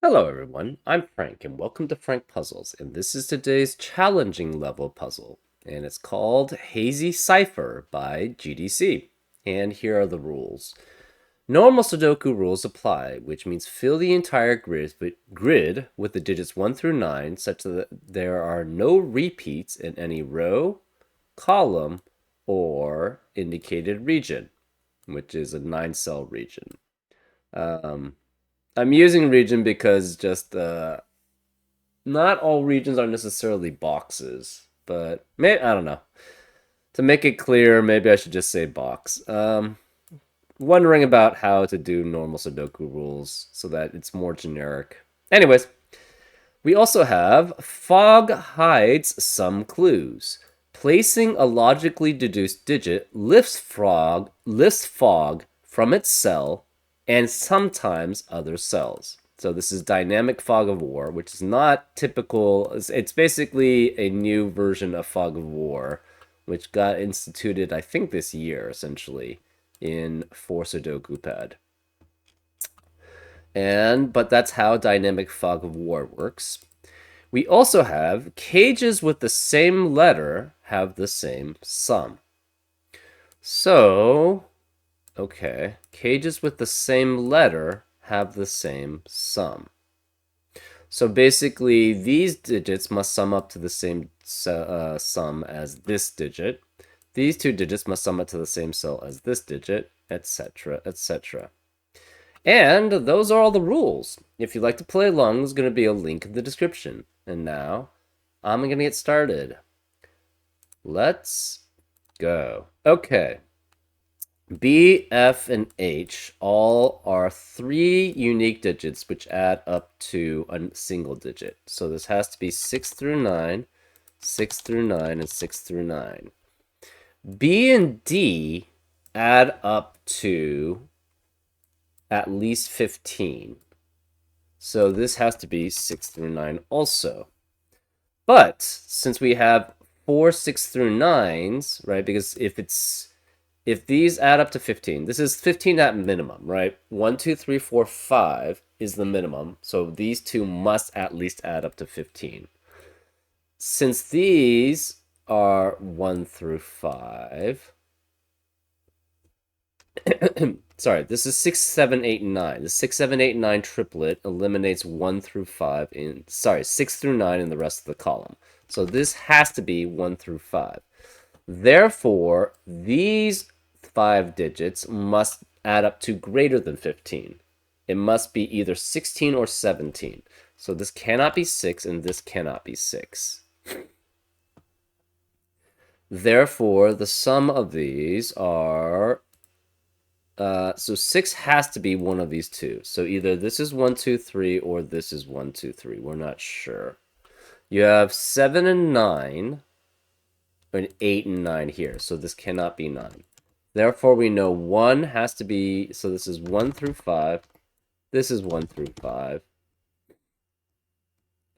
Hello everyone, I'm Frank and welcome to Frank Puzzles, and this is today's challenging level puzzle, and it's called Hazy Cipher by GDC. And here are the rules. Normal Sudoku rules apply, which means fill the entire grid with the digits 1 through 9 such that there are no repeats in any row, column, or indicated region, which is a 9-cell region. I'm using region because just not all regions are necessarily boxes, but I don't know. To make it clear, maybe I should just say box. Wondering about how to do normal Sudoku rules so that it's more generic. Anyways, we also have fog hides some clues. Placing a logically deduced digit lifts fog from its cell and sometimes other cells. So this is dynamic fog of war, which is not typical. It's basically a new version of fog of war, which got instituted, I think, this year, essentially, in 4 Sudoku Pad. But that's how dynamic fog of war works. We also have cages with the same letter have the same sum. So, okay, cages with the same letter have the same sum. So basically, these digits must sum up to the same sum as this digit. These two digits must sum up to the same cell as this digit, etc., etc. And those are all the rules. If you'd like to play along, there's going to be a link in the description. And now, I'm going to get started. Let's go. Okay. B, F, and H all are 3 unique digits which add up to a single digit. So this has to be 6 through 9, 6 through 9, and 6 through 9. B and D add up to at least 15. So this has to be 6 through 9 also. But since we have 4 6 through 9s, right? Because if these add up to 15, this is 15 at minimum, right? 1, 2, 3, 4, 5 is the minimum. So these two must at least add up to 15. Since these are 1 through 5, sorry, this is 6, 7, 8, and 9. The 6, 7, 8, and 9 triplet eliminates 1 through 5 in, sorry, 6 through 9 in the rest of the column. So this has to be 1 through 5. Therefore, these 5 digits must add up to greater than 15. It must be either 16 or 17. So this cannot be 6 and this cannot be 6. Therefore, the sum of these are so 6 has to be one of these two. So either this is 1, 2, 3, or this is 1, 2, 3. We're not sure. You have 7 and 9, and 8 and 9 here. So this cannot be 9. Therefore, we know 1 has to be, so this is 1 through 5. This is 1 through 5.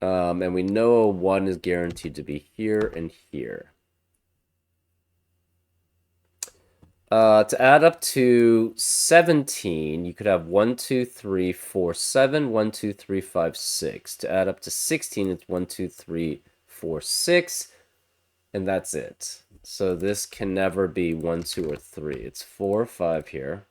And we know 1 is guaranteed to be here and here. To add up to 17, you could have 1, 2, 3, 4, 7, 1, 2, 3, 5, 6. To add up to 16, it's 1, 2, 3, 4, 6, and that's it. So this can never be 1, 2, or 3. It's 4 or 5 here.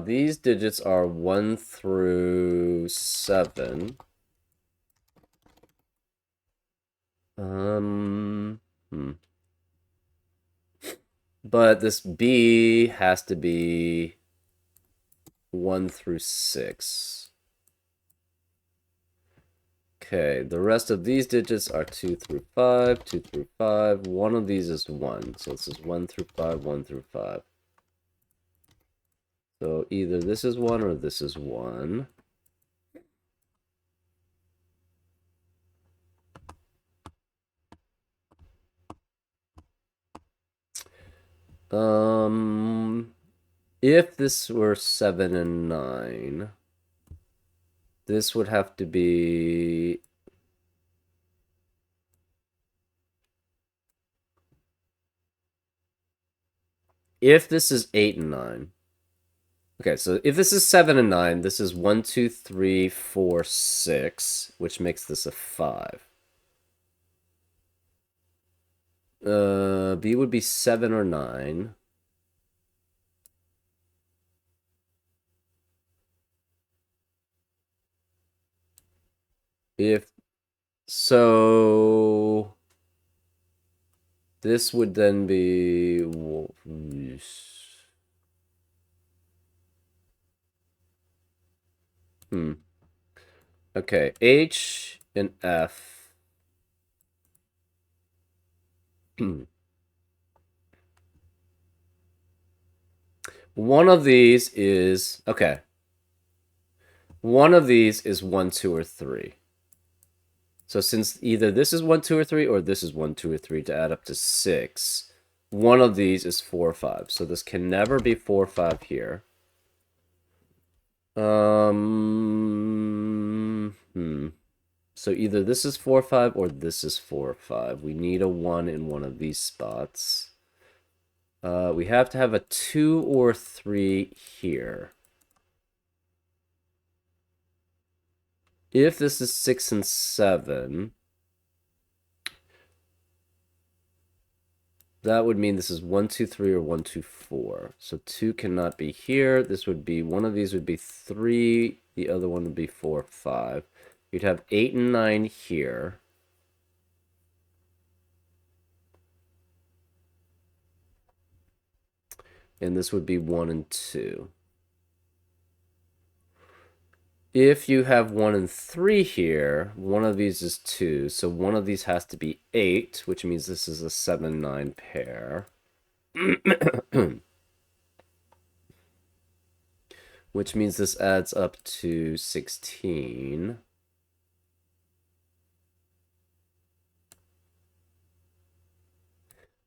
These digits are 1 through 7. But this B has to be 1 through 6. Okay, the rest of these digits are 2 through 5, 2 through 5. One of these is 1. So this is 1 through 5, 1 through 5. So either this is 1 or this is 1. If this were 7 and 9, this would have to be if this is 8 and 9, okay, so if this is 7 and 9, this is 1, 2, 3, 4, 6, which makes this a 5. B would be 7 or 9. If so, this would then be Okay, H and F. One of these is okay. One of these is 1, 2, or 3. So since either this is 1, 2, or 3, or this is 1, 2, or 3 to add up to 6, one of these is 4 or 5. So this can never be 4 or 5 here. So either this is 4 or 5 or this is 4 or 5. We need a 1 in one of these spots. We have to have a 2 or 3 here. If this is 6 and 7, that would mean this is 1, 2, 3 or 1, 2, 4. So 2 cannot be here. This would be, one of these would be 3. The other one would be 4, 5. You'd have 8 and 9 here. And this would be 1 and 2. If you have 1 and 3 here, one of these is 2. So one of these has to be 8, which means this is a 7-9 pair. Which means this adds up to 16.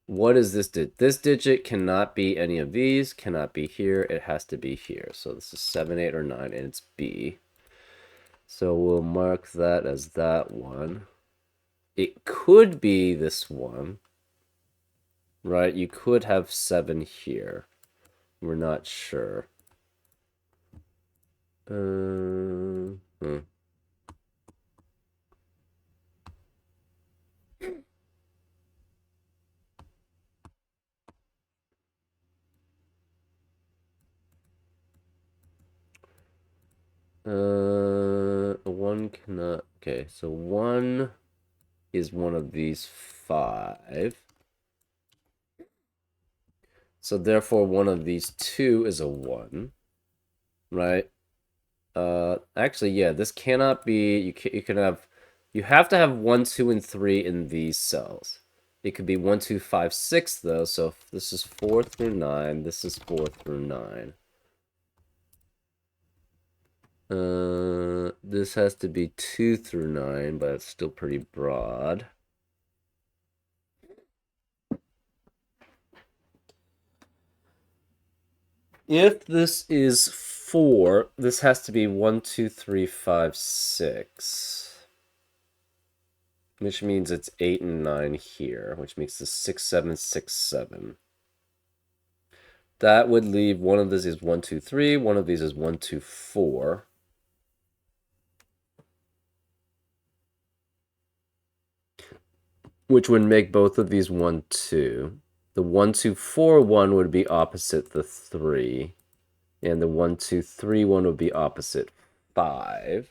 What is this digit? This digit cannot be any of these, cannot be here. It has to be here. So this is 7, 8, or 9, and it's B. So we'll mark that as that one. It could be this one, right? You could have 7 here. We're not sure. One cannot. Okay, so 1 is one of these 5. So therefore, one of these 2 is a 1, right? Actually, yeah, this cannot be. You can have. You have to have 1, 2, and 3 in these cells. It could be 1, 2, 5, 6 though. So if this is 4 through 9. This is 4 through 9. This has to be 2 through 9, but it's still pretty broad. If this is 4, this has to be 1, 2, 3, 5, 6. Which means it's 8 and 9 here, which makes this 6, 7, 6, 7. That would leave one of these is 1, 2, 3. One of these is 1, 2, 4. Which would make both of these 1, 2. The 1, 2, 4 one would be opposite the 3. And the 1, 2, 3 one would be opposite 5.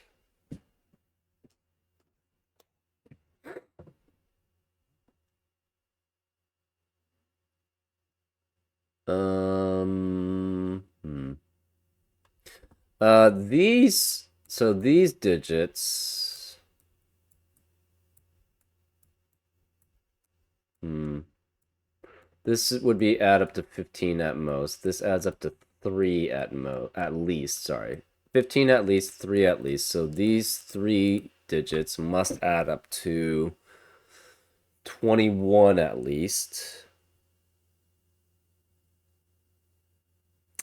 These digits. This would be add up to 15 at most. This adds up to 3 at least, sorry. 15 at least, 3 at least. So these 3 digits must add up to 21 at least.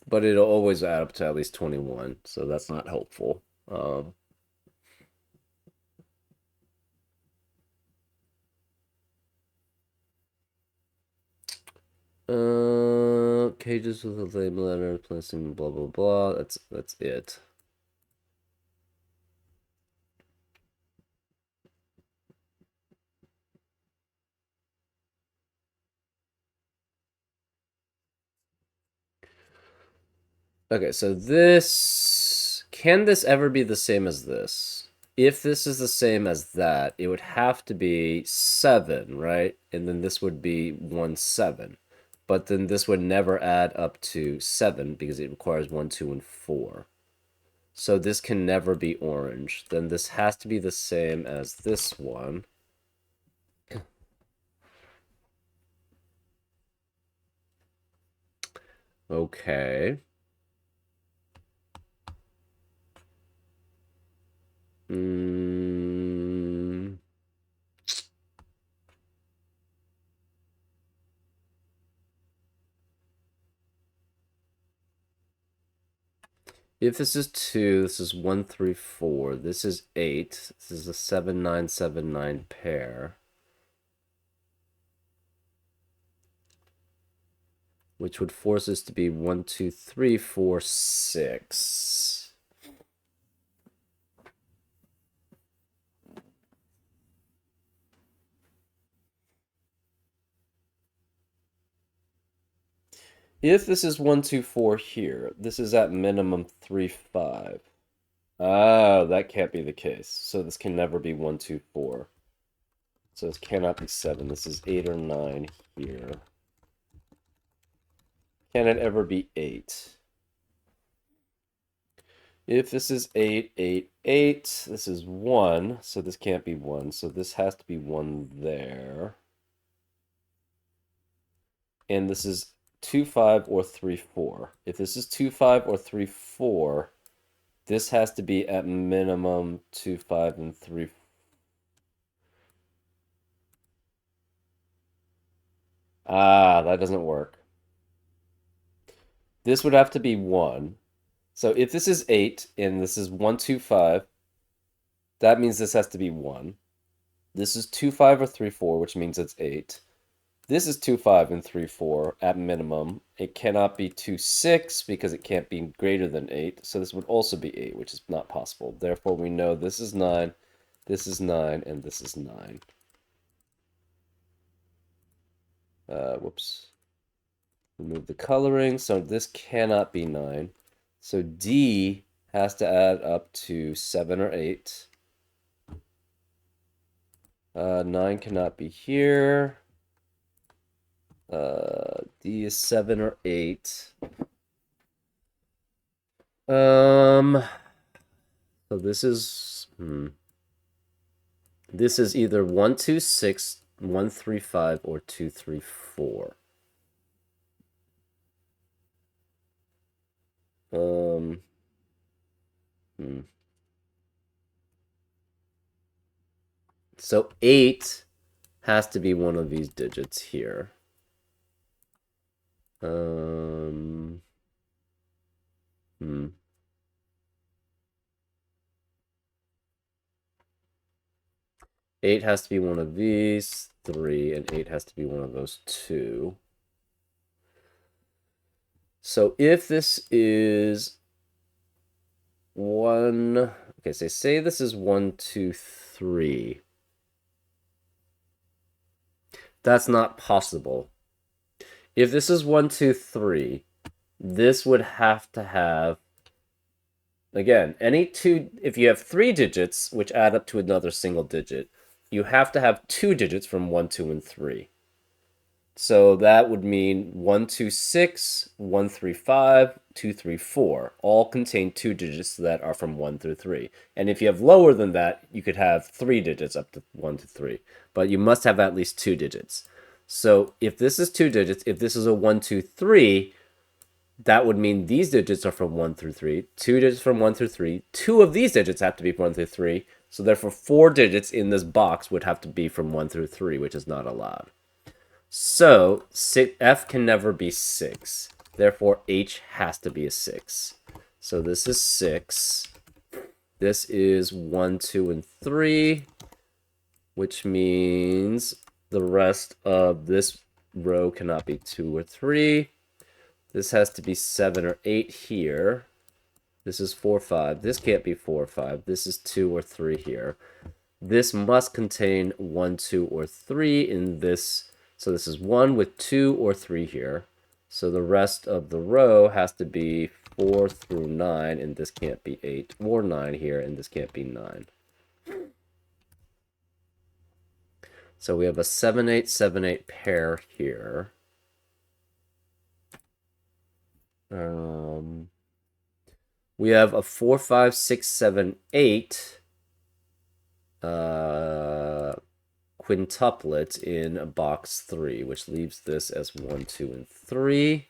But it'll always add up to at least 21, so that's not helpful. cages with a same letter, placing blah blah blah. That's it. Okay, so can this ever be the same as this? If this is the same as that, it would have to be 7, right? And then this would be 1, 7. But then this would never add up to 7 because it requires 1, 2, and 4. So this can never be orange. Then this has to be the same as this one. Okay. Hmm. If this is 2, this is 1, 3, 4. This is 8. This is a 7, 9, 7, 9 pair. Which would force us to be 1, 2, 3, 4, 6. If this is 1, 2, 4 here, this is at minimum 3, 5. Oh, that can't be the case. So this can never be 1, 2, 4. So this cannot be 7. This is 8 or 9 here. Can it ever be 8? If this is 8, 8, 8, this is 1, so this can't be 1. So this has to be 1 there. And this is 2, 5, or 3, 4. If this is 2, 5, or 3, 4, this has to be at minimum 2, 5, and 3. Ah, that doesn't work. This would have to be 1. So if this is 8 and this is 1, 2, 5, that means this has to be 1. This is 2, 5, or 3, 4, which means it's 8. This is 2, 5, and 3, 4 at minimum. It cannot be 2, 6 because it can't be greater than 8. So this would also be 8, which is not possible. Therefore, we know this is 9, this is 9, and this is 9. Whoops. Remove the coloring. So this cannot be 9. So D has to add up to 7 or 8. 9 cannot be here. D is 7 or 8. So this is this is either 1, 2, 6, 1, 3, 5, or 2, 3, 4. So 8 has to be one of these digits here. Hmm. 8 has to be one of these 3, and 8 has to be one of those 2. So if this is 1, okay, so say this is 1, 2, 3. That's not possible. If this is 1, 2, 3, this would have to have, again, if you have 3 digits, which add up to another single digit, you have to have 2 digits from 1, 2, and 3. So that would mean 1, 2, 6, 1, 3, 5, 2, 3, 4 all contain 2 digits that are from 1 through 3. And if you have lower than that, you could have 3 digits up to 1 to 3. But you must have at least 2 digits. So if this is 2 digits, if this is a 1, 2, 3, that would mean these digits are from 1 through 3, 2 digits from 1 through 3, 2 of these digits have to be from 1 through 3, so therefore 4 digits in this box would have to be from 1 through 3, which is not allowed. So F can never be 6. Therefore, H has to be a 6. So this is 6. This is 1, 2, and 3, which means the rest of this row cannot be 2 or 3. This has to be 7 or 8 here. This is 4, 5. This can't be 4 or 5. This is 2 or 3 here. This must contain 1, 2, or 3 in this. So this is 1 with 2 or 3 here. So the rest of the row has to be 4 through 9, and this can't be 8 or 9 here, and this can't be 9. So we have a 7, 8, 7, 8 pair here. We have a 4, 5, 6, 7, 8 quintuplet in box 3, which leaves this as 1, 2, and 3.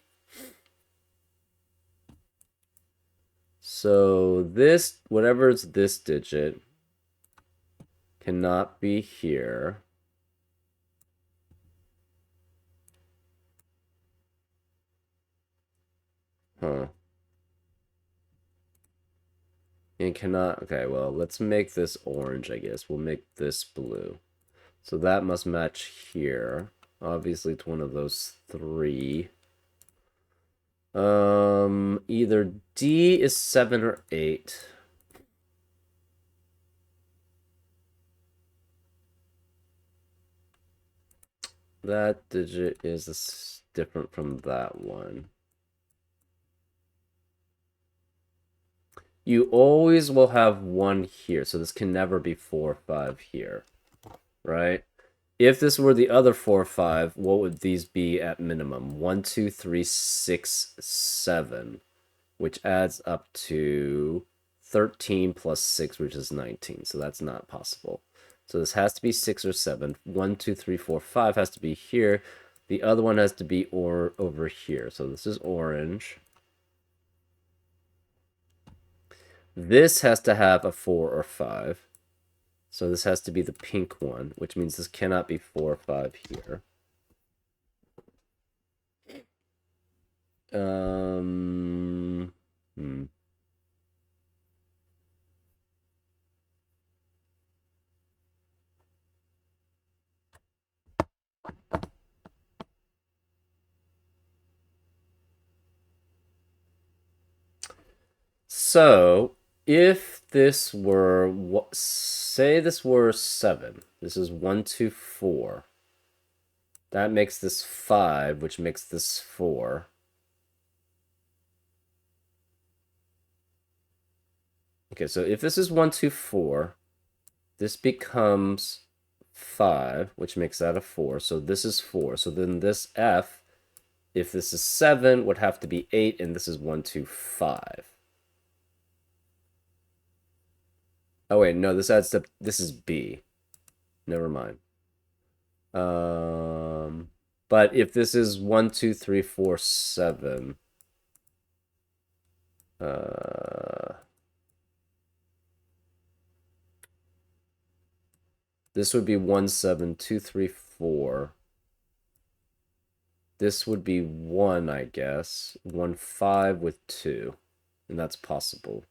So this, whatever's this digit, cannot be here. Huh. And cannot, okay, well, let's make this orange, I guess. We'll make this blue. So that must match here. Obviously, it's one of those 3. Either D is 7 or 8. That digit is different from that one. You always will have 1 here, so this can never be 4 or 5 here, right? If this were the other 4 or 5, what would these be at minimum? 1, 2, 3, 6, 7, which adds up to 13 plus 6, which is 19, so that's not possible. So this has to be 6 or 7. 1, 2, 3, 4, 5 has to be here. The other one has to be over here. So this is orange. This has to have a 4 or 5. So this has to be the pink one, which means this cannot be 4 or 5 here. So if this were, say this were 7, this is 1, 2, 4. That makes this 5, which makes this 4. Okay, so if this is 1, 2, 4, this becomes 5, which makes that a 4. So this is 4. So then this F, if this is 7, would have to be 8, and this is 1, 2, 5. Oh, wait, no, this adds up. This is B. Never mind. But if this is 1, 2, 3, 4, 7, this would be 1, 7, 2, 3, 4. This would be 1, I guess. 1, 5 with 2. And that's possible.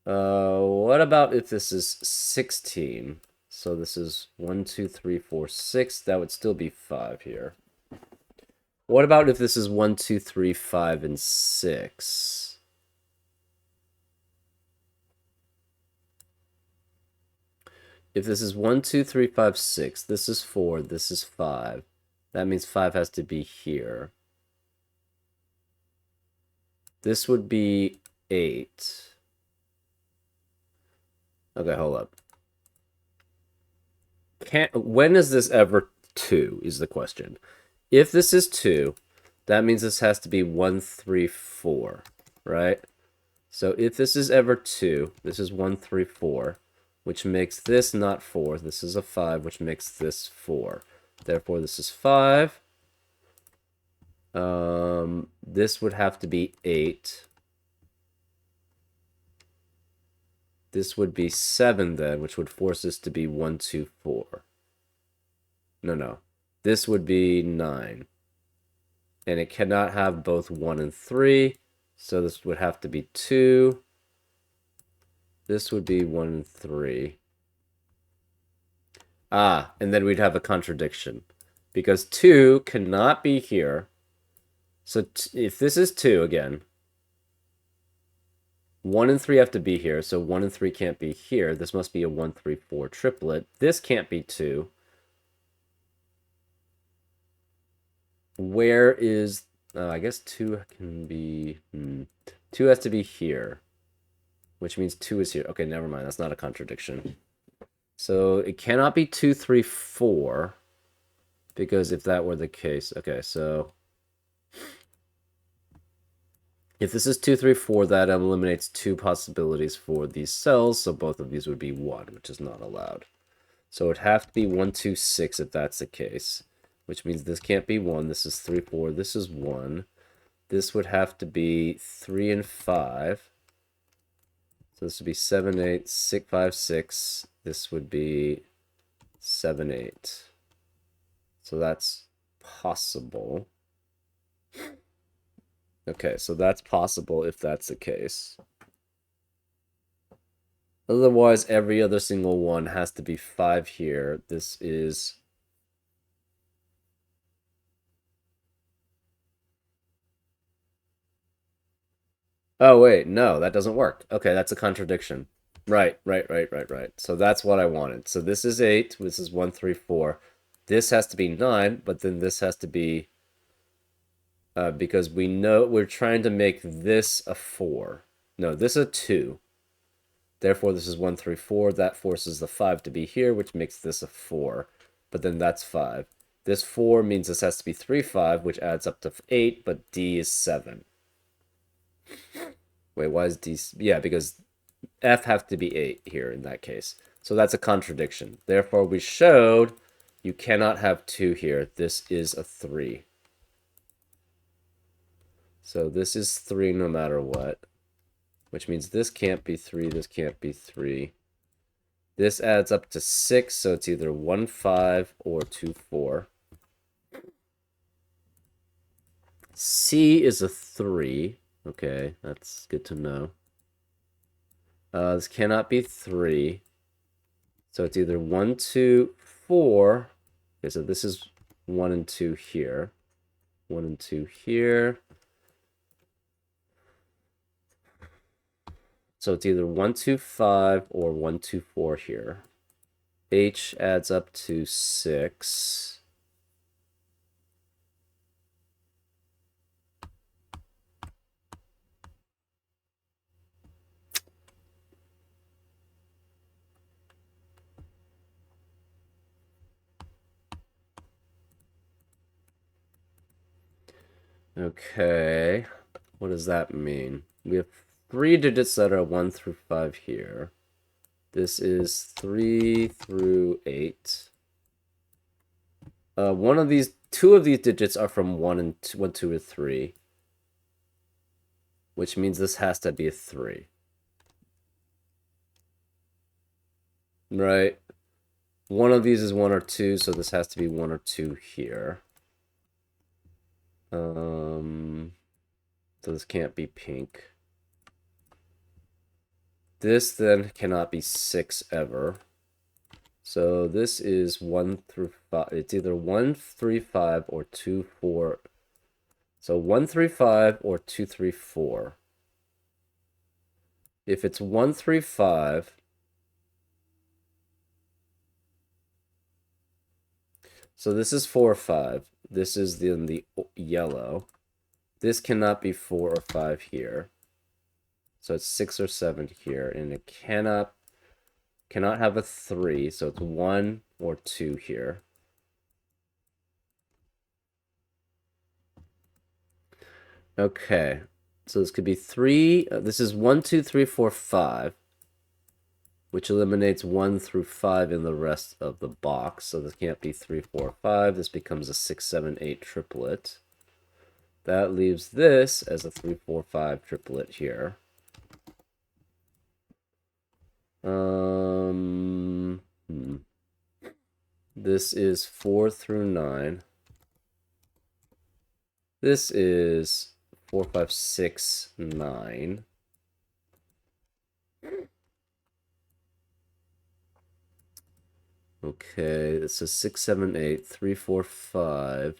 What about if this is 16? So this is 1, 2, 3, 4, 6. That would still be 5 here. What about if this is 1, 2, 3, 5, and 6? If this is 1, 2, 3, 5, 6, this is 4, this is 5. That means 5 has to be here. This would be 8. Okay, hold up. When is this ever 2 is the question. If this is 2, that means this has to be 1, 3, 4, right? So if this is ever 2, this is 1, 3, 4, which makes this not 4. This is a 5, which makes this 4. Therefore, this is 5. This would have to be 8. This would be 7 then, which would force this to be 1, 2, 4. No. This would be 9. And it cannot have both 1 and 3. So this would have to be 2. This would be 1 and 3. And then we'd have a contradiction. Because 2 cannot be here. So if this is 2 again, 1 and 3 have to be here, so 1 and 3 can't be here. This must be a 1, 3, 4 triplet. This can't be 2. Where is... I guess 2 can be... 2 has to be here, which means 2 is here. Okay, never mind. That's not a contradiction. So it cannot be 2, 3, 4, because if that were the case... Okay, so... If this is 2, 3, 4, that eliminates 2 possibilities for these cells, so both of these would be 1, which is not allowed. So it would have to be 1, 2, 6 if that's the case, which means this can't be 1, this is 3, 4, this is 1. This would have to be 3 and 5. So this would be 7, 8, 6, 5, 6. This would be 7, 8. So that's possible. Okay, so that's possible if that's the case. Otherwise, every other single one has to be 5 here. This is... Oh, wait, no, that doesn't work. Okay, that's a contradiction. Right. So that's what I wanted. So this is 8, this is 1, 3, 4. This has to be 9, but then this has to be... because we know we're trying to make this a 4. No, this is a 2. Therefore, this is 1, 3, 4. That forces the 5 to be here, which makes this a 4. But then that's 5. This 4 means this has to be 3, 5, which adds up to 8, but D is 7. Wait, why is D... Yeah, because F have to be 8 here in that case. So that's a contradiction. Therefore, we showed you cannot have 2 here. This is a 3. So this is 3 no matter what. Which means this can't be 3, this can't be 3. This adds up to 6, so it's either 1, 5 or 2, 4. C is a 3. Okay, that's good to know. This cannot be 3. So it's either 1, 2, 4. Okay, so this is 1 and 2 here. 1 and 2 here. So it's either 1, 2, 5 or 1, 2, 4 here. H adds up to 6. Okay, what does that mean? We have 3 digits that are 1 through 5 here. This is 3 through 8. One of these, 2 of these digits are from 1 and 2, 1, 2, or 3. Which means this has to be a 3. Right? One of these is 1 or 2, so this has to be 1 or 2 here. So this can't be pink. This then cannot be 6 ever. So this is 1 through 5. It's either 1, 3, 5 or 2, 4. So 1, 3, 5 or 2, 3, 4. If it's 1, 3, 5, so this is 4 or 5. This is the yellow. This cannot be 4 or 5 here. So it's 6 or 7 here, and it cannot have a 3, so it's 1 or 2 here. Okay, so this could be 3. This is 1, 2, 3, 4, 5, which eliminates 1 through 5 in the rest of the box. So this can't be 3, 4, 5. This becomes a 6, 7, 8 triplet. That leaves this as a 3, 4, 5 triplet here. This is 4 through 9. This is 4, 5, 6, 9. Okay, this is 6, 7, 8, 3, 4, 5.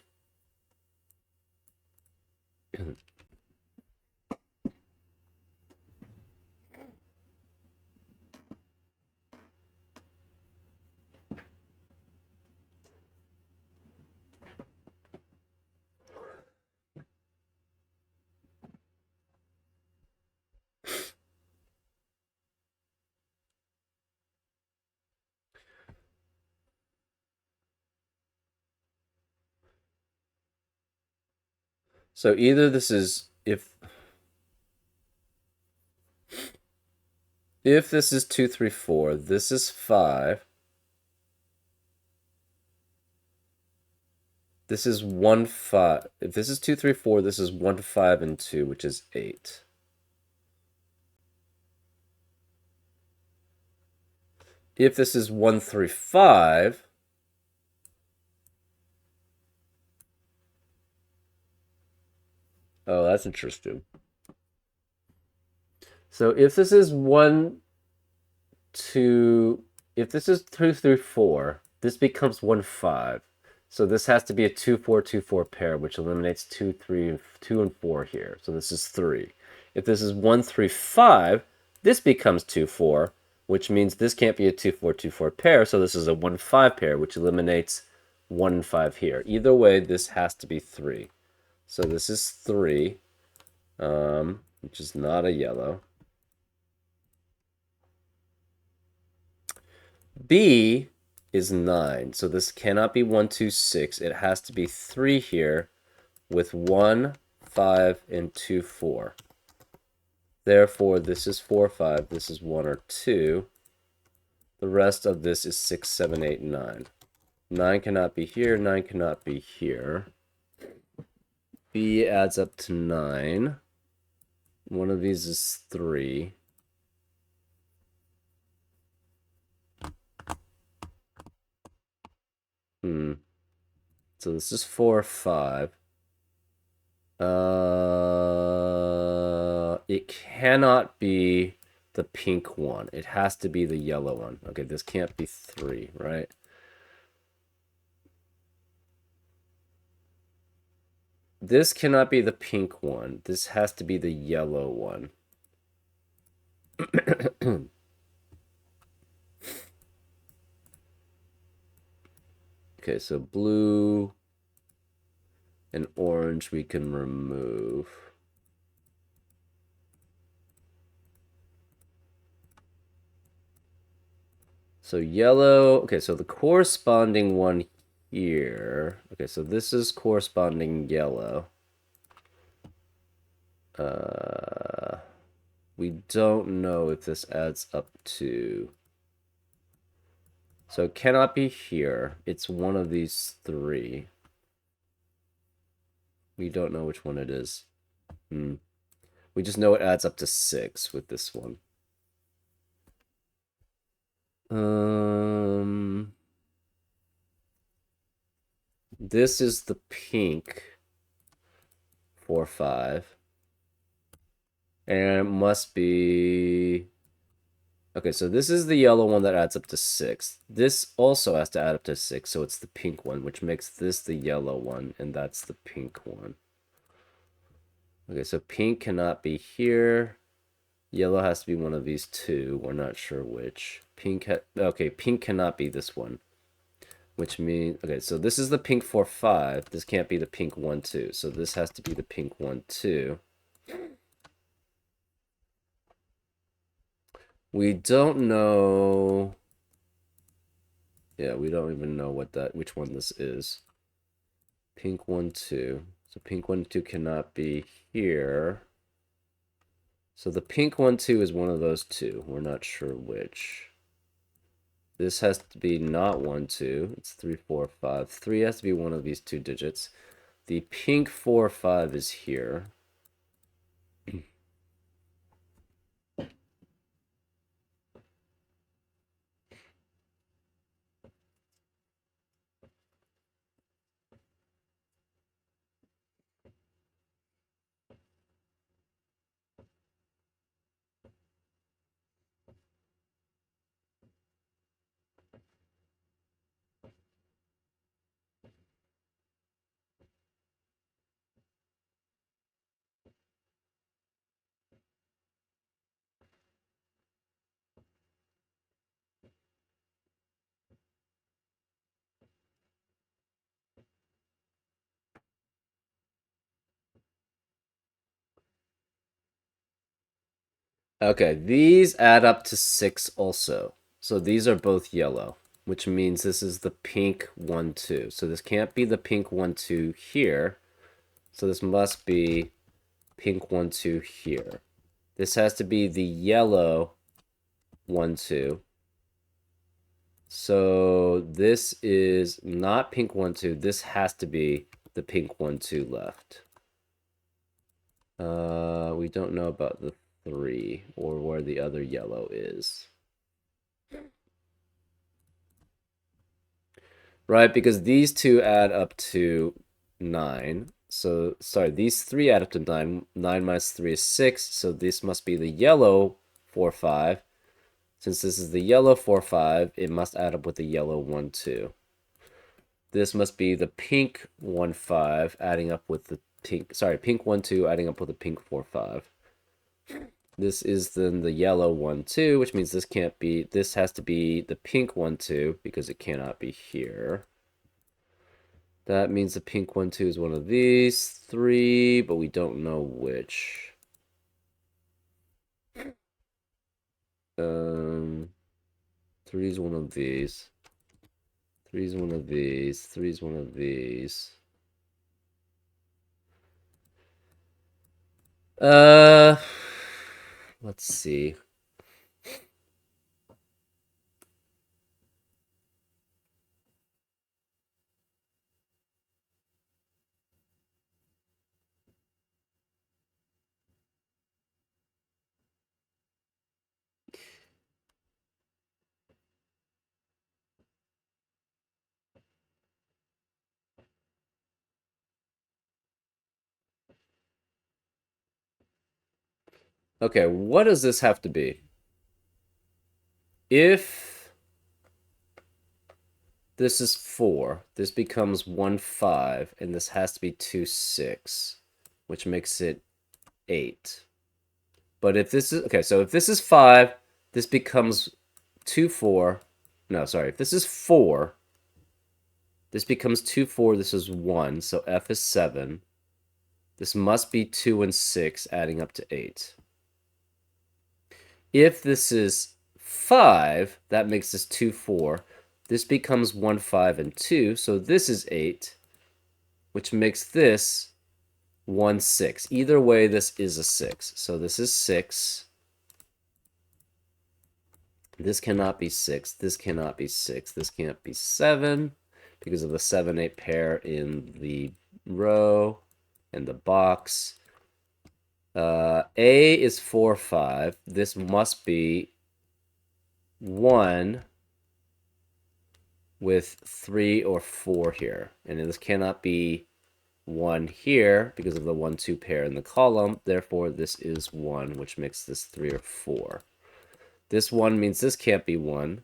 So either this is if this is 2, 3, 4, this is 5. This is 1, 5. If this is 2, 3, 4, this is 1, 5, and 2, which is 8. If this is 1, 3, 5, oh, that's interesting. So if this is 1, 2, if this is 2, 3, 4, this becomes 1, 5. So this has to be a 2, 4, 2, 4 pair, which eliminates 2, 3, 2, and 4 here. So this is 3. If this is 1, 3, 5, this becomes 2, 4, which means this can't be a 2, 4, 2, 4 pair. So this is a 1, 5 pair, which eliminates 1 and 5 here. Either way, this has to be 3. So this is 3, which is not a yellow. B is 9, so this cannot be 1, 2, 6. It has to be 3 here with 1, 5, and 2, 4. Therefore, this is 4, 5. This is 1 or 2. The rest of this is 6, 7, 8, 9. 9 cannot be here. 9 cannot be here. B adds up to 9. One of these is 3. So this is 4 or 5. It cannot be the pink one. It has to be the yellow one. Okay, this can't be 3, right? This cannot be the pink one. This has to be the yellow one. Okay, so blue and orange we can remove. So yellow, okay, so the corresponding one here. Okay, so this is corresponding yellow. We don't know if this adds up to... So it cannot be here. It's one of these 3. We don't know which one it is. We just know it adds up to 6 with this one. This is the pink 4, 5. And it must be... Okay, so this is the yellow one that adds up to 6. This also has to add up to 6, so it's the pink one, which makes this the yellow one, and that's the pink one. Okay, so pink cannot be here. Yellow has to be one of these 2. We're not sure which. Okay, pink cannot be this one. Which means... Okay, so this is the pink 4, 5. This can't be the pink 1, 2. So this has to be the pink 1, 2. We don't know... Yeah, we don't even know which one this is. Pink 1, 2. So pink 1, 2 cannot be here. So the pink 1, 2 is one of those 2. We're not sure which. This has to be not 1, 2. It's 3, 4, 5. 3 has to be one of these 2 digits. The pink 4, 5 is here. Okay, these add up to 6 also. So these are both yellow, which means this is the pink 1, 2. So this can't be the pink 1, 2 here. So this must be pink 1, 2 here. This has to be the yellow 1, 2. So this is not pink 1, 2. This has to be the pink 1, 2 left. We don't know about the 3 or where the other yellow is. Right, because these two add up to 9. So, sorry, these 3 add up to 9. 9 minus 3 is 6. So this must be the yellow 4, 5. Since this is the yellow 4, 5, it must add up with the yellow 1, 2. This must be the pink 1, 5 adding up with the pink, sorry, pink 1, 2 adding up with the pink 4, 5. This is then the yellow 1, 2, which means this can't be, this has to be the pink 1, 2 because it cannot be here. That means the pink 1, 2 is one of these 3, but we don't know which. 3 is one of these. 3 is one of these. 3 is one of these. Let's see. Okay, what does this have to be? If this is 4, this becomes 1, 5, and this has to be 2, 6, which makes it 8. But if this is, okay, so if this is 5, this becomes 2, 4. No, sorry, if this is 4, this becomes 2, 4, this is 1, so F is 7. This must be 2 and 6, adding up to 8. If this is 5, that makes this 2, 4. This becomes 1, 5, and 2, so this is 8, which makes this 1, 6. Either way, this is a 6. So this is 6. This cannot be 6. This cannot be 6. This can't be 7 because of the 7, 8 pair in the row and the box. A is 4, 5. This must be 1 with 3 or 4 here. And this cannot be 1 here because of the 1, 2 pair in the column. Therefore, this is 1, which makes this 3 or 4. This 1 means this can't be 1.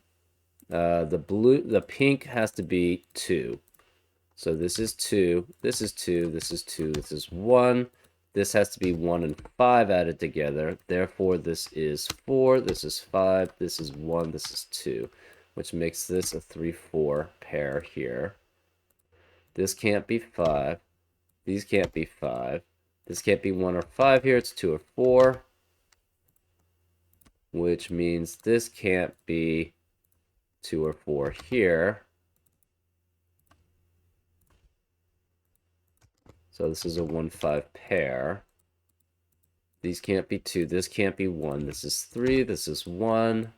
The pink has to be 2. So this is 2, this is 2, this is 2, this is 1. This has to be 1 and 5 added together. Therefore, this is 4, this is 5, this is 1, this is 2, which makes this a 3, 4 pair here. This can't be 5. These can't be 5. This can't be 1 or 5 here. It's 2 or 4, which means this can't be 2 or 4 here. So this is a 1, 5 pair. These can't be 2. This can't be 1. This is 3. This is 1.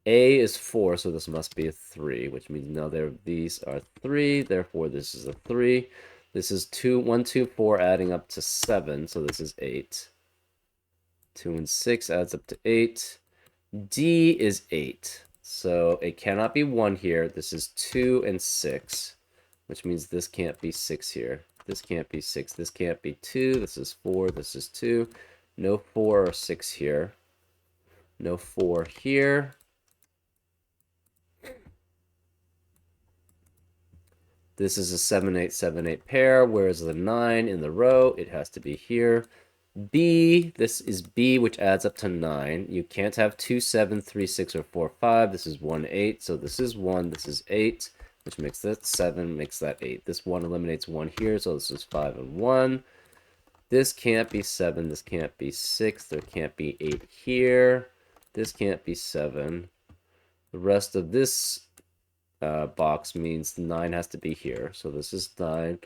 A is 4, so this must be a 3, which means now these are 3. Therefore, this is a 3. This is 2, 1, 2, 4 adding up to 7, so this is 8. 2 and 6 adds up to 8. D is 8. So it cannot be 1 here. This is 2 and 6, which means this can't be 6 here. This can't be 6. This can't be 2. This is 4. This is 2. No 4 or 6 here. No 4 here. This is a 7, 8, 7, 8 pair, whereas the 9 in the row, it has to be here. B, this is B, which adds up to 9. You can't have 2, 7, 3, 6, or 4, 5. This is 1, 8. So this is 1, this is 8, which makes that 7, makes that 8. This 1 eliminates 1 here, so this is 5 and 1. This can't be 7. This can't be 6. There can't be 8 here. This can't be 7. The rest of this box means 9 has to be here. So this is 9.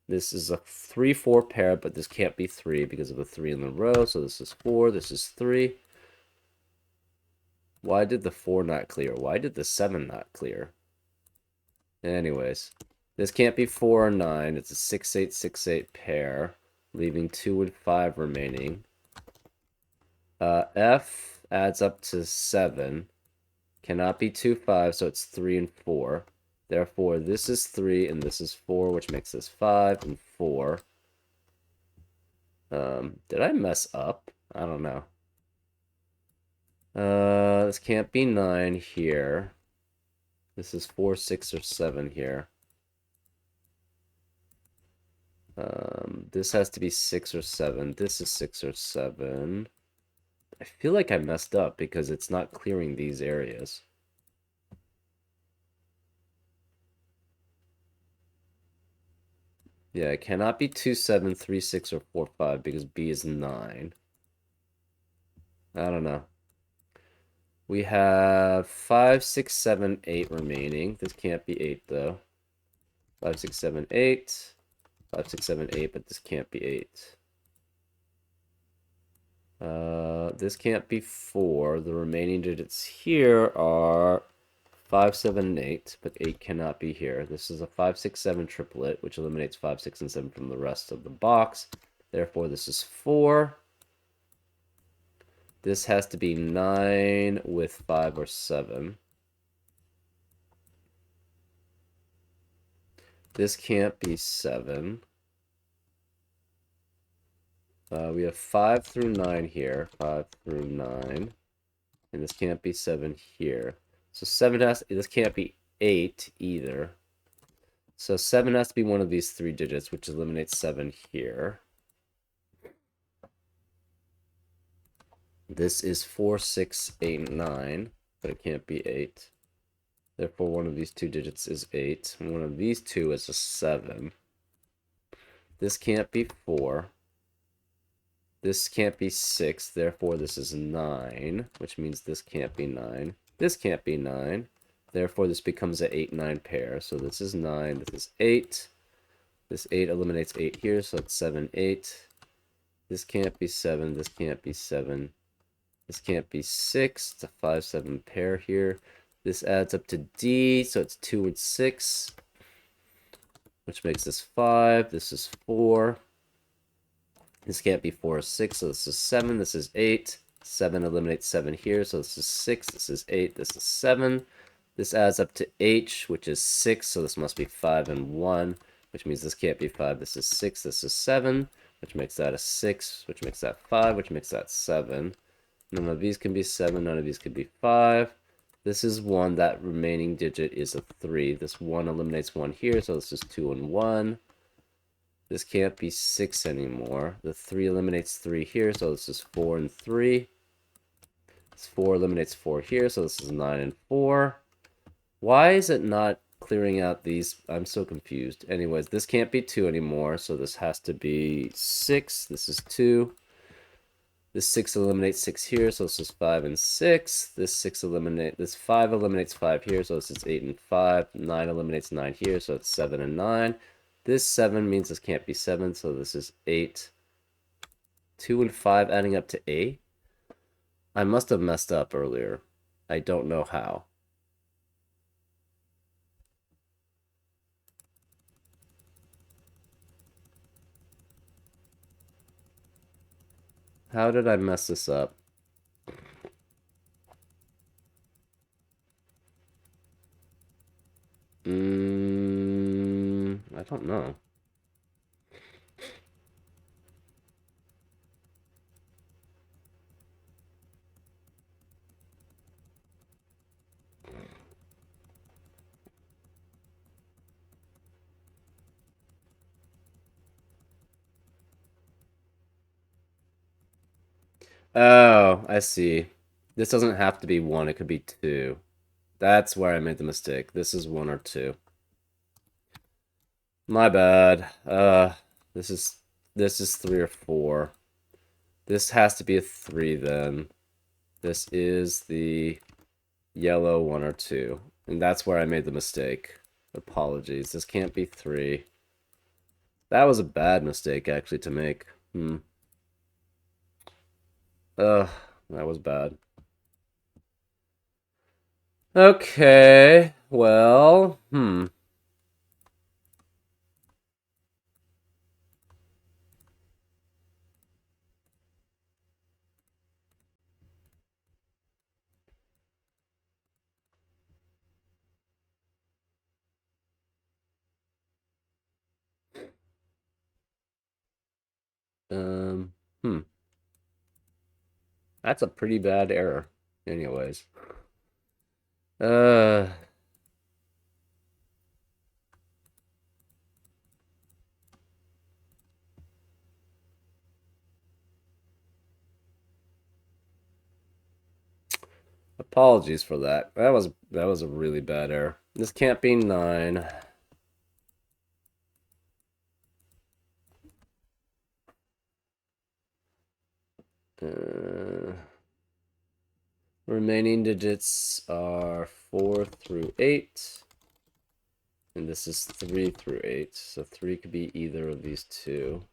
This is a 3-4 pair, but this can't be 3 because of the 3 in the row. So this is 4. This is 3. Why did the 4 not clear? Why did the 7 not clear? Anyways, this can't be 4 or 9. It's a 6-8, 6-8 pair, leaving 2 and 5 remaining. F adds up to 7. Cannot be 2, 5, so it's 3 and 4. Therefore, this is 3 and this is 4, which makes this 5 and 4. Did I mess up? I don't know. This can't be 9 here. This is 4, 6, or 7 here. This has to be 6 or 7. This is 6 or 7. I feel like I messed up because it's not clearing these areas. Yeah, it cannot be 2, 7, 3, 6, or 4, 5 because B is 9. I don't know. We have 5, 6, 7, 8 remaining. This can't be 8 though. 5, 6, 7, 8. 5, 6, 7, 8, but this can't be 8. This can't be 4. The remaining digits here are 5, 7, and 8, but 8 cannot be here. This is a 5, 6, 7 triplet, which eliminates 5, 6, and 7 from the rest of the box. Therefore, this is 4. This has to be 9 with 5 or 7. This can't be 7. We have 5 through 9 here. 5 through 9. And this can't be 7 here. So 7 has... This can't be 8 either. So 7 has to be one of these 3 digits, which eliminates 7 here. This is 4, 6, 8, 9. But it can't be 8. Therefore, one of these 2 digits is 8. And one of these 2 is a 7. This can't be 4. This can't be 6, therefore this is 9, which means this can't be 9. This can't be 9, therefore this becomes an 8-9 pair. So this is 9, this is 8. This 8 eliminates 8 here, so it's 7, 8. This can't be 7, this can't be 7. This can't be 6, it's a 5, 7 pair here. This adds up to D, so it's 2 and 6, which makes this 5. This is 4. This can't be 4 or 6, so this is 7. This is 8. 7 eliminates 7 here, so this is 6. This is 8. This is 7. This adds up to H, which is 6, so this must be 5 and 1, which means this can't be 5. This is 6. This is 7, which makes that a 6, which makes that 5, which makes that 7. None of these can be 7. None of these can be 5. This is 1. That remaining digit is a 3. This 1 eliminates 1 here, so this is 2 and 1. This can't be 6 anymore. The 3 eliminates 3 here, so this is 4 and 3. This 4 eliminates 4 here, so this is 9 and 4. Why is it not clearing out these? I'm so confused. Anyways, this can't be 2 anymore, so this has to be 6. This is 2. This 6 eliminates 6 here, so this is 5 and 6. This 5 eliminates 5 here, so this is 8 and 5. 9 eliminates 9 here, so it's 7 and 9. This 7 means this can't be 7, so this is 8. 2 and 5 adding up to 8. I must have messed up earlier. I don't know how. How did I mess this up? I don't know. Oh, I see. This doesn't have to be 1, it could be 2. That's where I made the mistake. This is 1 or 2. My bad. This is This is 3 or 4. This has to be a 3 then. This is the yellow 1 or 2. And that's where I made the mistake. Apologies. This can't be 3. That was a bad mistake, actually, to make. Ugh, that was bad. Okay, well, Um, hmm. That's a pretty bad error. Anyways. Uh, Apologies for that. That was a really bad error. This can't be 9. Uh, Remaining digits are 4 through 8. And this is 3 through 8. So 3 could be either of these two.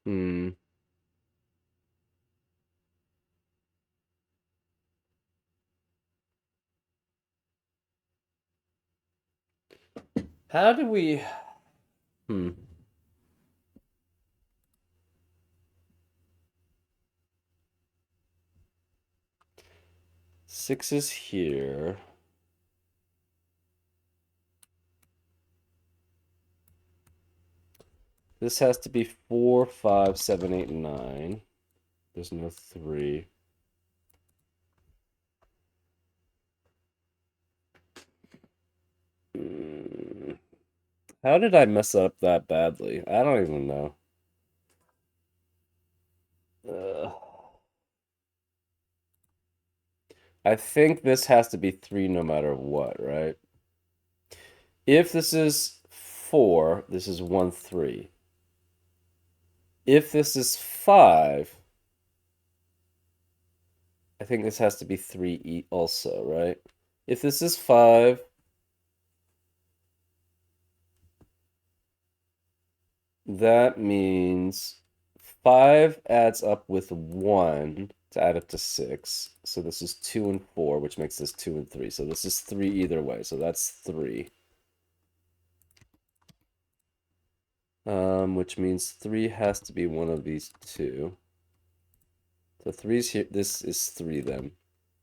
Hmm. How do we... Hmm. 6 is here. This has to be 4, 5, 7, 8, 9. There's no 3. Hmm. How did I mess up that badly? I don't even know. Ugh. I think this has to be 3 no matter what, right? If this is 4, this is 1, 3. If this is 5, I think this has to be 3 also, right? If this is 5, that means 5 adds up with 1 to add up to 6. So this is 2 and 4, which makes this 2 and 3. So this is 3 either way. So that's 3. Which means 3 has to be one of these two. So 3's here. This is 3 then.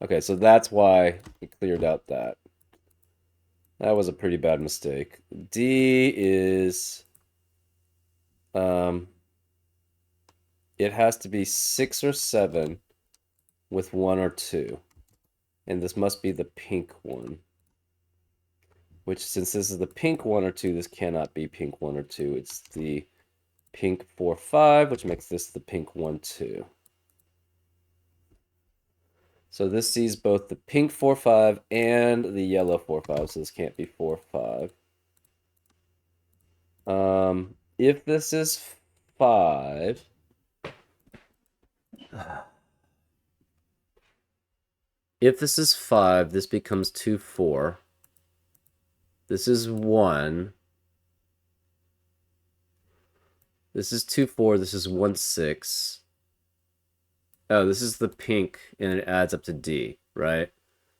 Okay, so that's why we cleared out that. That was a pretty bad mistake. D is um it has to be 6 or 7 with 1 or 2. And this must be the pink one. Which, since this is the pink 1 or 2, this cannot be pink 1 or 2. It's the pink 4, 5, which makes this the pink 1, 2. So this sees both the pink 4, 5 and the yellow 4, 5. So this can't be 4, 5. If this is 5, if this is 5, this becomes 2, 4. This is 1. This is 2, 4. This is 1, 6. Oh, this is the pink, and it adds up to D, right?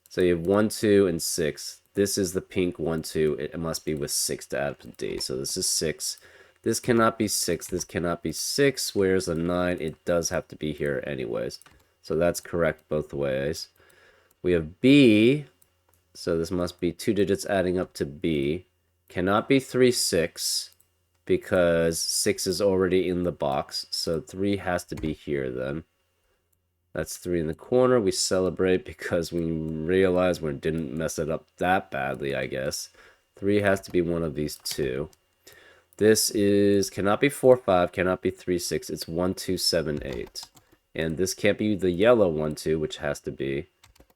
So you have 1, 2, and 6. This is the pink 1, 2. It must be with 6 to add up to D. So this is 6. This cannot be 6. This cannot be 6. Where's a 9? It does have to be here anyways. So that's correct both ways. We have B. So this must be 2 digits adding up to B. Cannot be 3, 6 because 6 is already in the box. So 3 has to be here then. That's 3 in the corner. We celebrate because we realize we didn't mess it up that badly, I guess. 3 has to be one of these two. This is cannot be 4, 5, cannot be 3, 6. It's 1, 2, 7, 8. And this can't be the yellow 1, 2, which has to be.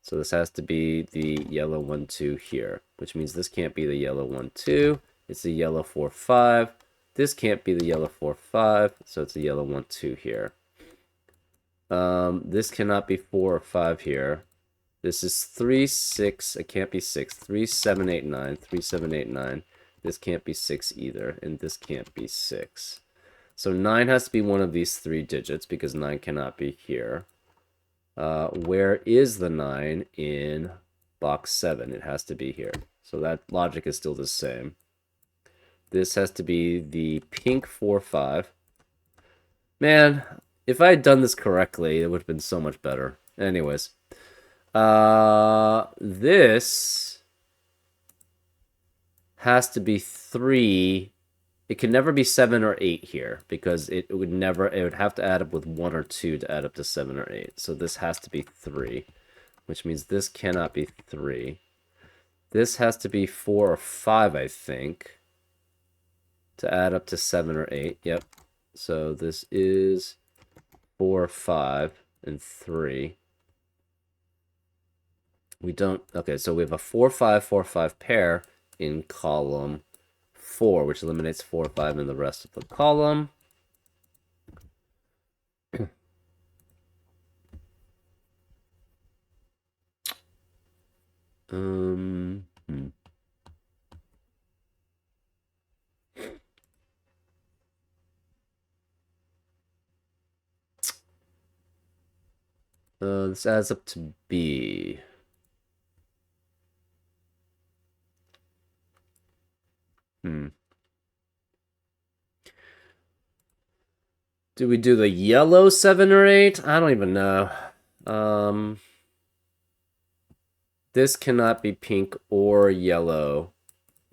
So this has to be the yellow 1, 2 here, which means this can't be the yellow 1, 2. It's a yellow 4, 5. This can't be the yellow 4, 5, so it's a yellow 1, 2 here. This cannot be 4 or 5 here. This is 3, 6. It can't be 6. 3, 7, 8, 9. 3, 7, 8, 9. This can't be 6 either, and this can't be 6. So 9 has to be one of these 3 digits because 9 cannot be here. Where is the 9 in box 7? It has to be here. So that logic is still the same. This has to be the pink 4, 5. Man, if I had done this correctly, it would have been so much better. Anyways. This has to be 3. It can never be 7 or 8 here because it would have to add up with 1 or 2 to add up to 7 or 8. So this has to be 3, which means this cannot be 3. This has to be 4 or 5, I think, to add up to 7 or 8. Yep. So this is 4, 5, and 3. We don't... Okay, so we have a 4, 5, 4, 5 pair in column 4, which eliminates 4, 5 in the rest of the column. This adds up to B. Do we do the yellow 7 or 8? I don't even know. This cannot be pink or yellow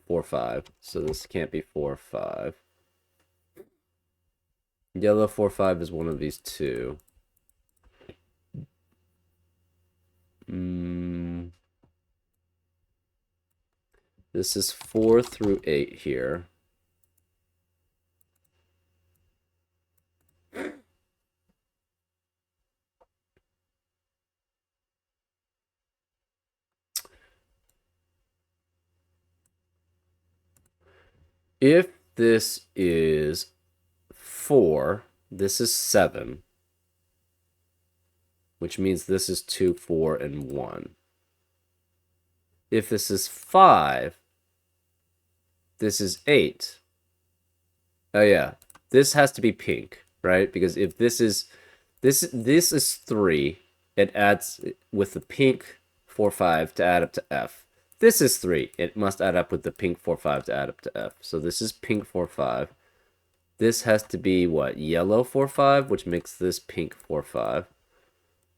4, 5. So this can't be 4, 5. Yellow 4, 5 is one of these two. This is 4 through 8 here. If this is 4, this is 7, which means this is 2, 4, and 1. If this is 5, this is 8. Oh yeah, this has to be pink, right? Because if this is 3, it adds with the pink 4, 5 to add up to F. This is 3. It must add up with the pink 4, 5 to add up to F. So this is pink 4, 5. This has to be what? Yellow 4, 5, which makes this pink 4, 5.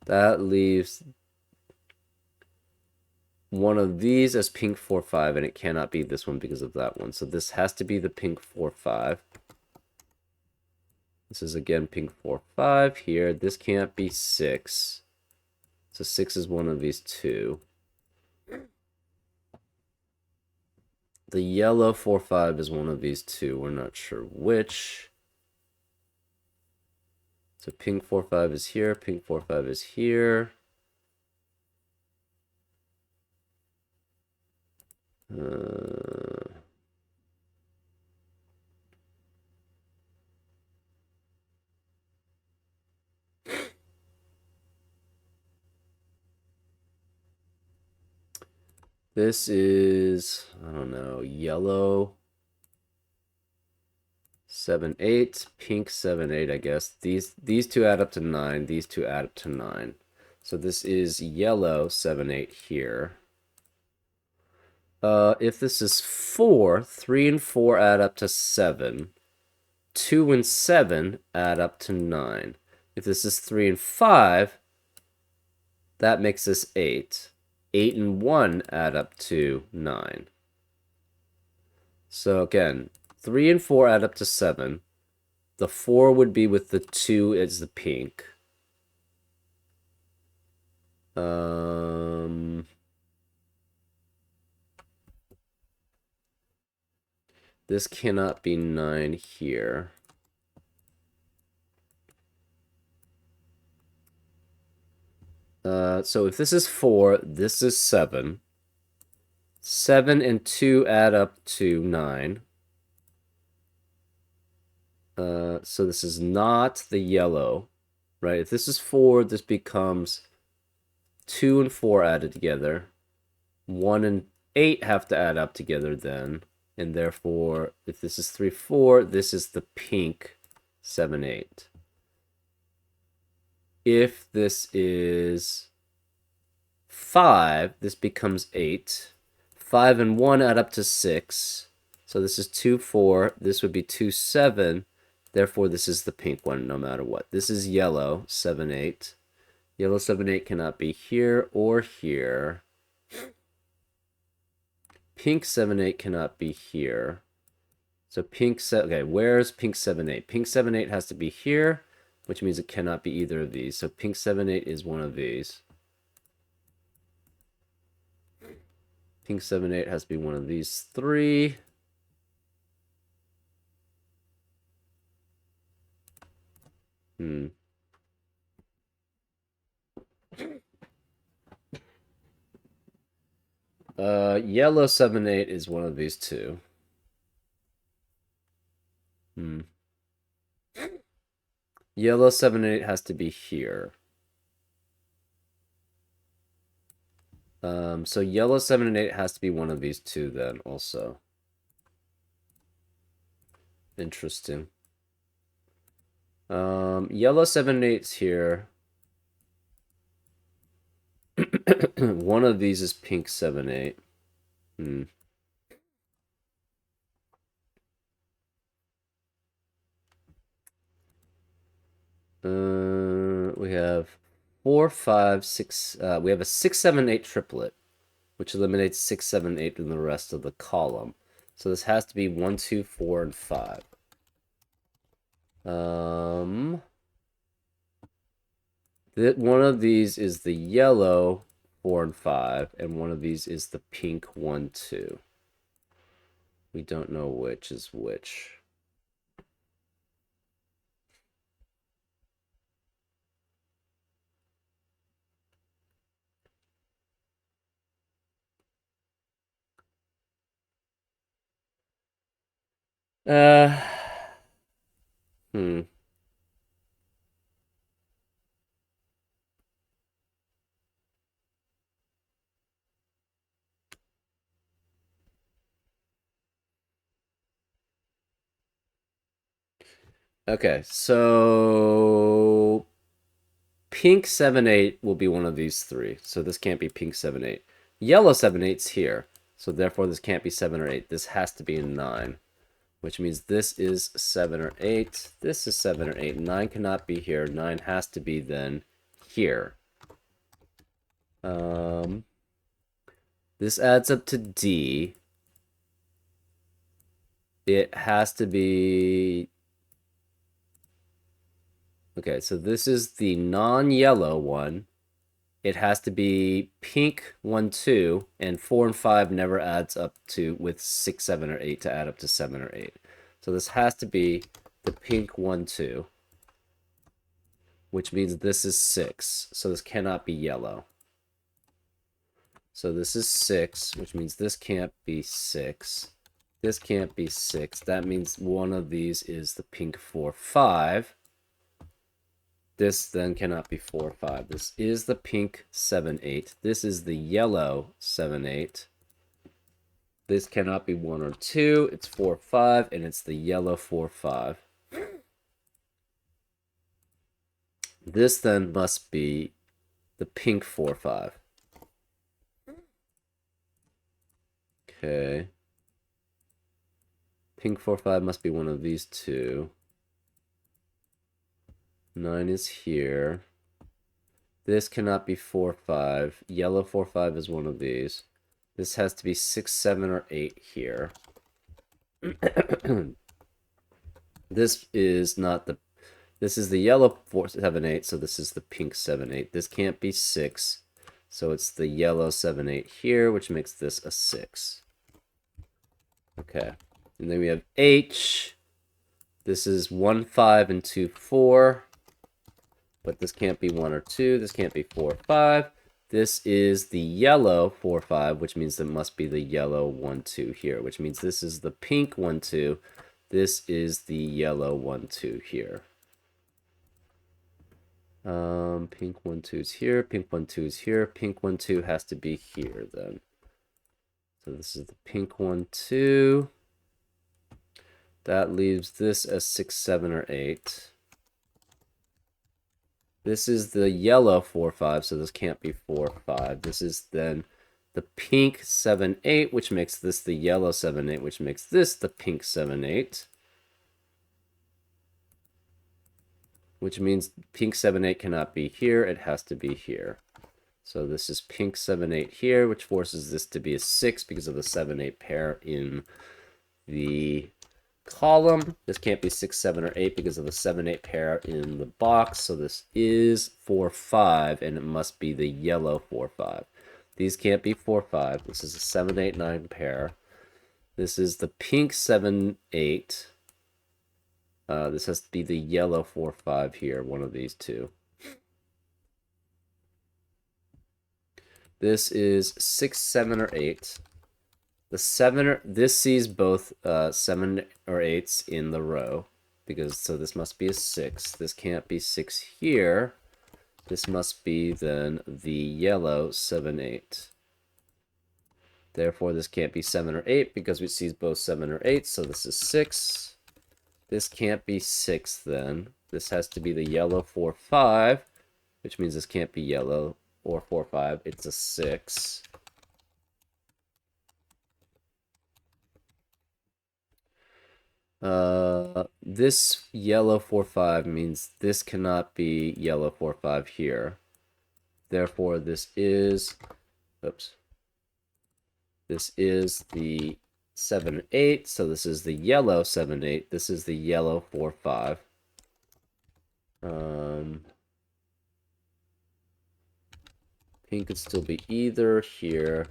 That leaves one of these as pink 4, 5, and it cannot be this one because of that one. So this has to be the pink 4, 5. This is again pink 4, 5 here. This can't be 6. So 6 is one of these two. The yellow 4, 5 is one of these two. We're not sure which. So pink 4, 5 is here. Pink 4, 5 is here. This is, I don't know, yellow 7, 8, pink 7, 8, I guess. These two add up to 9. These two add up to 9. So this is yellow 7, 8 here. If this is 4, 3 and 4 add up to 7. 2 and 7 add up to 9. If this is 3 and 5, that makes this 8. 8 and 1 add up to 9. So again, 3 and 4 add up to 7. The 4 would be with the 2 as the pink. This cannot be 9 here. So if this is 4, this is 7. 7 and 2 add up to 9. So this is not the yellow, right? If this is 4, this becomes 2 and 4 added together. 1 and 8 have to add up together then. And therefore, if this is 3, 4, this is the pink 7, 8. If this is 5, this becomes 8. 5 and 1 add up to 6. So this is 2, 4. This would be 2, 7. Therefore, this is the pink one no matter what. This is yellow, 7, 8. Yellow 7, 8 cannot be here or here. Pink 7, 8 cannot be here. So pink 7, okay, where's pink 7, 8? Pink 7, 8 has to be here, which means it cannot be either of these. So pink 7, 8 is one of these. Pink 7, 8 has to be one of these three. Yellow 7, 8 is one of these two. Yellow 7, 8 has to be here. So yellow 7 and 8 has to be one of these two then also. Interesting. Yellow 7 and 8's here. One of these is pink 7, 8. We have 4, 5, 6. We have a 6, 7, 8 triplet, which eliminates 6, 7, 8 in the rest of the column. So this has to be 1, 2, 4, and 5. One of these is the yellow 4 and 5, and one of these is the pink 1, 2. We don't know which is which. Okay, so pink 7, 8 will be one of these three. So this can't be pink 7, 8. Yellow 7, 8's here. So therefore this can't be 7 or 8. This has to be a 9. Which means this is 7 or 8. This is 7 or 8. 9 cannot be here. 9 has to be then here. This adds up to D. It has to be... Okay, so this is the non-yellow one. It has to be pink 1, 2, and 4 and 5 never adds up to with 6, 7, or 8 to add up to 7 or 8. So this has to be the pink 1, 2, which means this is 6. So this cannot be yellow. So this is 6, which means this can't be 6. This can't be 6. That means one of these is the pink 4, 5. This then cannot be 4, 5. This is the pink 7, 8. This is the yellow 7, 8. This cannot be 1 or 2. It's 4, 5, and it's the yellow 4, 5. This then must be the pink 4, 5. Okay. Pink 4, 5 must be one of these two. 9 is here. This cannot be 4, 5. Yellow 4, 5 is one of these. This has to be 6, 7, or 8 here. This is not the... This is the yellow 4, 7, 8, so this is the pink 7, 8. This can't be 6, so it's the yellow 7, 8 here, which makes this a 6. Okay. And then we have H. This is 1, 5, and 2, 4. But this can't be 1 or 2. This can't be 4 or 5. This is the yellow 4, 5, which means it must be the yellow 1, 2 here, which means this is the pink 1, 2. This is the yellow 1, 2 here. Pink 1, 2 is here, pink 1, 2 is here, pink 1, 2 has to be here then. So this is the pink 1, 2. That leaves this as 6, 7, or 8. This is the yellow 4, 5, so this can't be 4, 5. This is then the pink 7, 8, which makes this the yellow 7, 8, which makes this the pink 7, 8. Which means pink 7, 8 cannot be here. It has to be here. So this is pink 7, 8 here, which forces this to be a 6 because of the 7, 8 pair in the column. This can't be 6, 7, or 8 because of the 7, 8 pair in the box. So this is 4, 5, and it must be the yellow 4, 5. These can't be 4, 5. This is a 7, 8, 9 pair. This is the pink 7, 8. This has to be the yellow 4, 5 here, one of these two. This is 6, 7, or 8. The 7 this sees both 7 or 8s in the row, because so this must be a 6. This can't be 6 here. This must be then the yellow 7, 8. Therefore, this can't be 7 or 8 because it sees both 7 or 8, so this is 6. This can't be 6 then. This has to be the yellow 4, 5, which means this can't be yellow or 4, 5. It's a 6. This yellow 4, 5 means this cannot be yellow 4, 5 here. Therefore, this is, oops. This is the 7, 8. So this is the yellow 7, 8. This is the yellow 4, 5. Pink could still be either here.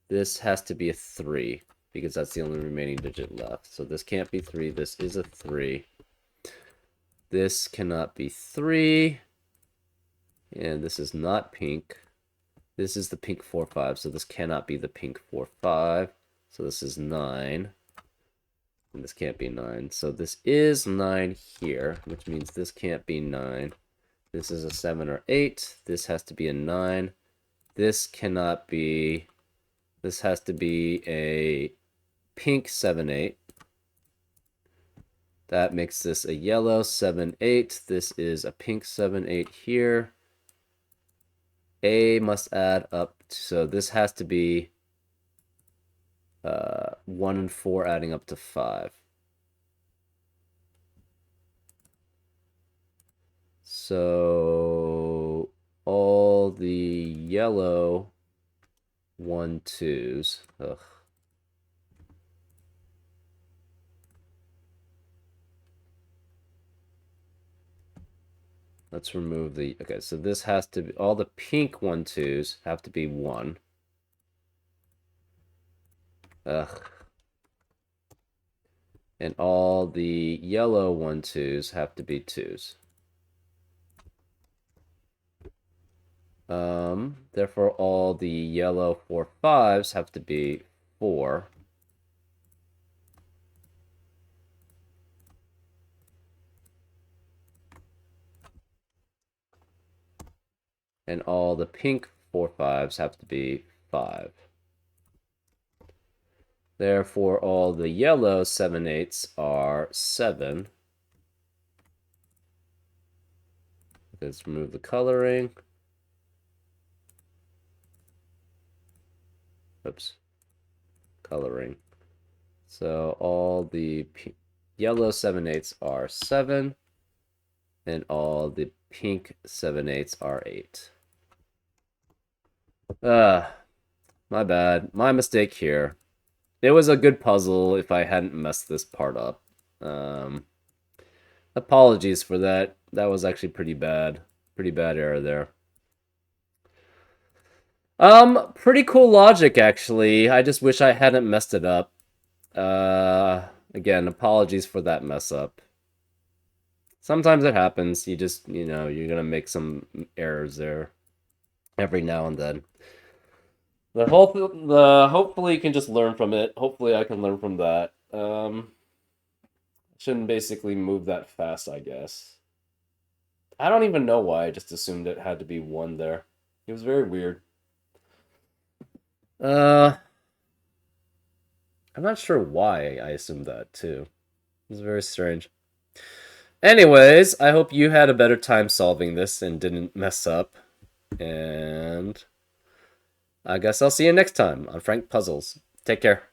This has to be a 3 because that's the only remaining digit left. So this can't be 3. This is a 3. This cannot be 3. And this is not pink. This is the pink 4, 5. So this cannot be the pink 4, 5. So this is 9. And this can't be 9. So this is 9 here, which means this can't be 9. This is a 7 or 8. This has to be a 9. This cannot be... This has to be a pink 7, 8. That makes this a yellow 7, 8. This is a pink 7, 8 here. A must add up. So this has to be 1 and 4 adding up to 5. So all the yellow 1, 2s. Ugh. Let's remove the... Okay, so this has to be... All the pink 1, 2s have to be 1. Ugh. And all the yellow 1, 2s have to be 2s. Therefore, all the yellow 4, 5s have to be 4. And all the pink 4, 5s have to be 5. Therefore, all the yellow 7, 8s are 7. Let's remove the coloring. Oops. Coloring. So all the yellow 7, 8s are 7. And all the pink 7, 8s are 8. My bad. My mistake here. It was a good puzzle if I hadn't messed this part up. Apologies for that. That was actually pretty bad. Pretty bad error there. Pretty cool logic, actually. I just wish I hadn't messed it up. Again, apologies for that mess up. Sometimes it happens. You just, you're gonna make some errors there. every now and then. The hopefully you can just learn from it. Hopefully I can learn from that. Shouldn't basically move that fast, I guess. I don't even know why. I just assumed it had to be one there. It was very weird. Uh, I'm not sure why I assumed that too. It was very strange. Anyways, I hope you had a better time solving this and didn't mess up. And I guess I'll see you next time on Frank Puzzles. Take care.